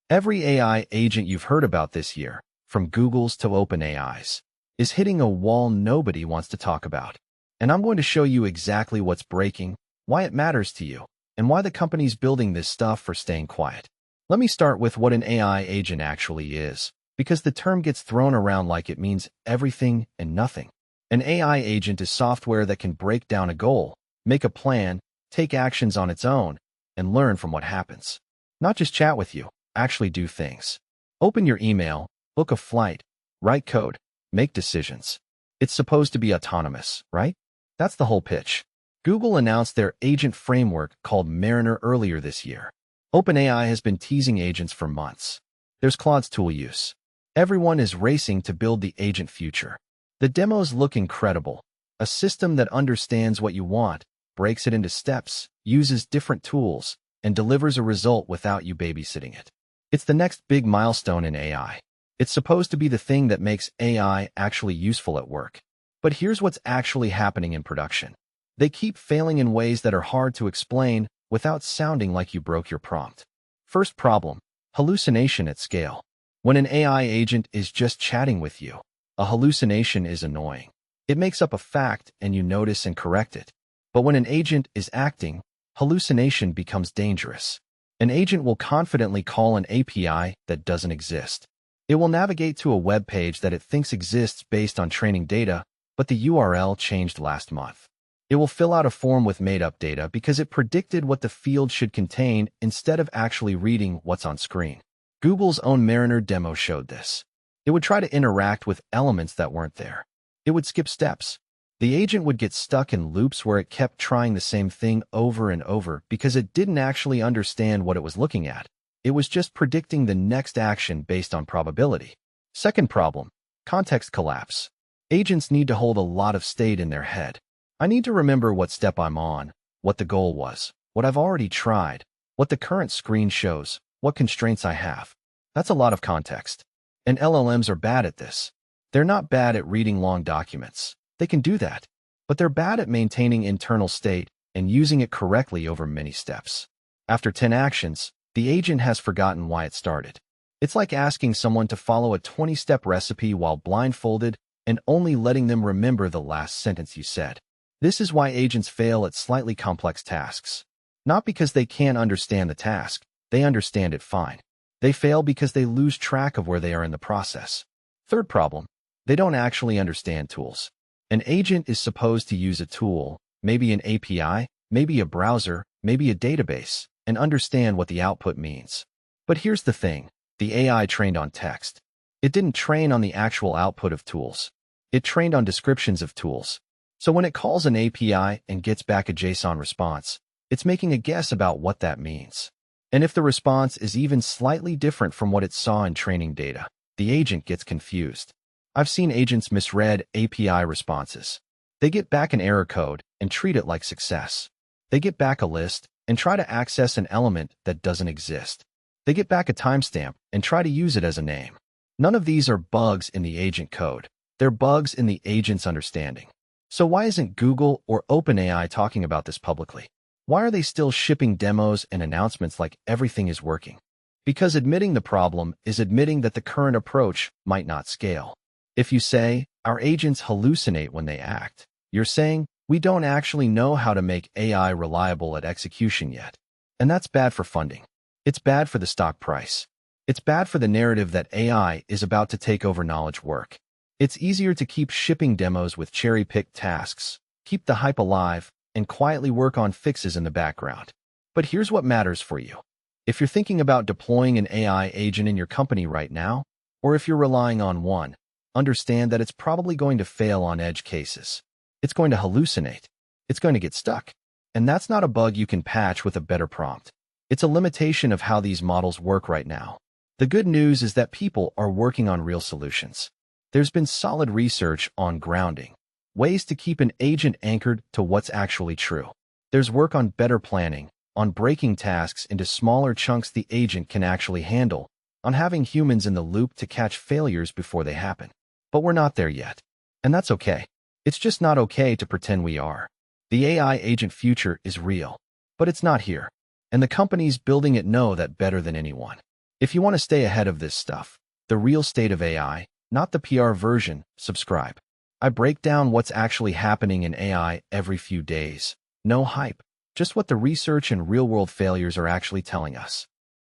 Every AI agent you've heard about this year, from Google's to OpenAI's, is hitting a wall nobody wants to talk about. And I'm going to show you exactly what's breaking, why it matters to you, and why the company's building this stuff are staying quiet. Let me start with what an AI agent actually is, because the term gets thrown around like it means everything and nothing. An AI agent is software that can break down a goal, make a plan, take actions on its own, and learn from what happens. Not just chat with you, actually do things. Open your email, book a flight, write code, make decisions. It's supposed to be autonomous, right? That's the whole pitch. Google announced their agent framework called Mariner earlier this year. OpenAI has been teasing agents for months. There's Claude's tool use. Everyone is racing to build the agent future. The demos look incredible. A system that understands what you want, breaks it into steps, uses different tools, and delivers a result without you babysitting it. It's the next big milestone in AI. It's supposed to be the thing that makes AI actually useful at work. But here's what's actually happening in production. They keep failing in ways that are hard to explain without sounding like you broke your prompt. First problem, hallucination at scale. When an AI agent is just chatting with you, a hallucination is annoying. It makes up a fact and you notice and correct it. But when an agent is acting, hallucination becomes dangerous. An agent will confidently call an API that doesn't exist. It will navigate to a web page that it thinks exists based on training data, but the URL changed last month. It will fill out a form with made-up data because it predicted what the field should contain instead of actually reading what's on screen. Google's own Mariner demo showed this. It would try to interact with elements that weren't there. It would skip steps. The agent would get stuck in loops where it kept trying the same thing over and over because it didn't actually understand what it was looking at. It was just predicting the next action based on probability. Second problem, context collapse. Agents need to hold a lot of state in their head. I need to remember what step I'm on, what the goal was, what I've already tried, what the current screen shows, what constraints I have. That's a lot of context. And LLMs are bad at this. They're not bad at reading long documents. They can do that. But they're bad at maintaining internal state and using it correctly over many steps. After 10 actions, the agent has forgotten why it started. It's like asking someone to follow a 20-step recipe while blindfolded and only letting them remember the last sentence you said. This is why agents fail at slightly complex tasks. Not because they can't understand the task. They understand it fine. They fail because they lose track of where they are in the process. Third problem, they don't actually understand tools. An agent is supposed to use a tool, maybe an API, maybe a browser, maybe a database, and understand what the output means. But here's the thing, the AI trained on text. It didn't train on the actual output of tools. It trained on descriptions of tools. So when it calls an API and gets back a JSON response, it's making a guess about what that means. And if the response is even slightly different from what it saw in training data, the agent gets confused. I've seen agents misread API responses. They get back an error code and treat it like success. They get back a list and try to access an element that doesn't exist. They get back a timestamp and try to use it as a name. None of these are bugs in the agent code. They're bugs in the agent's understanding. So why isn't Google or OpenAI talking about this publicly? Why are they still shipping demos and announcements like everything is working? Because admitting the problem is admitting that the current approach might not scale. If you say, our agents hallucinate when they act, you're saying, we don't actually know how to make AI reliable at execution yet. And that's bad for funding. It's bad for the stock price. It's bad for the narrative that AI is about to take over knowledge work. It's easier to keep shipping demos with cherry-picked tasks, keep the hype alive, and quietly work on fixes in the background. But here's what matters for you. If you're thinking about deploying an AI agent in your company right now, or if you're relying on one, understand that it's probably going to fail on edge cases. It's going to hallucinate. It's going to get stuck. And that's not a bug you can patch with a better prompt. It's a limitation of how these models work right now. The good news is that people are working on real solutions. There's been solid research on grounding, ways to keep an agent anchored to what's actually true. There's work on better planning, on breaking tasks into smaller chunks the agent can actually handle, on having humans in the loop to catch failures before they happen. But we're not there yet. And that's okay. It's just not okay to pretend we are. The AI agent future is real, but it's not here. And the companies building it know that better than anyone. If you want to stay ahead of this stuff, the real state of AI, not the PR version, subscribe. I break down what's actually happening in AI every few days. No hype, just what the research and real-world failures are actually telling us.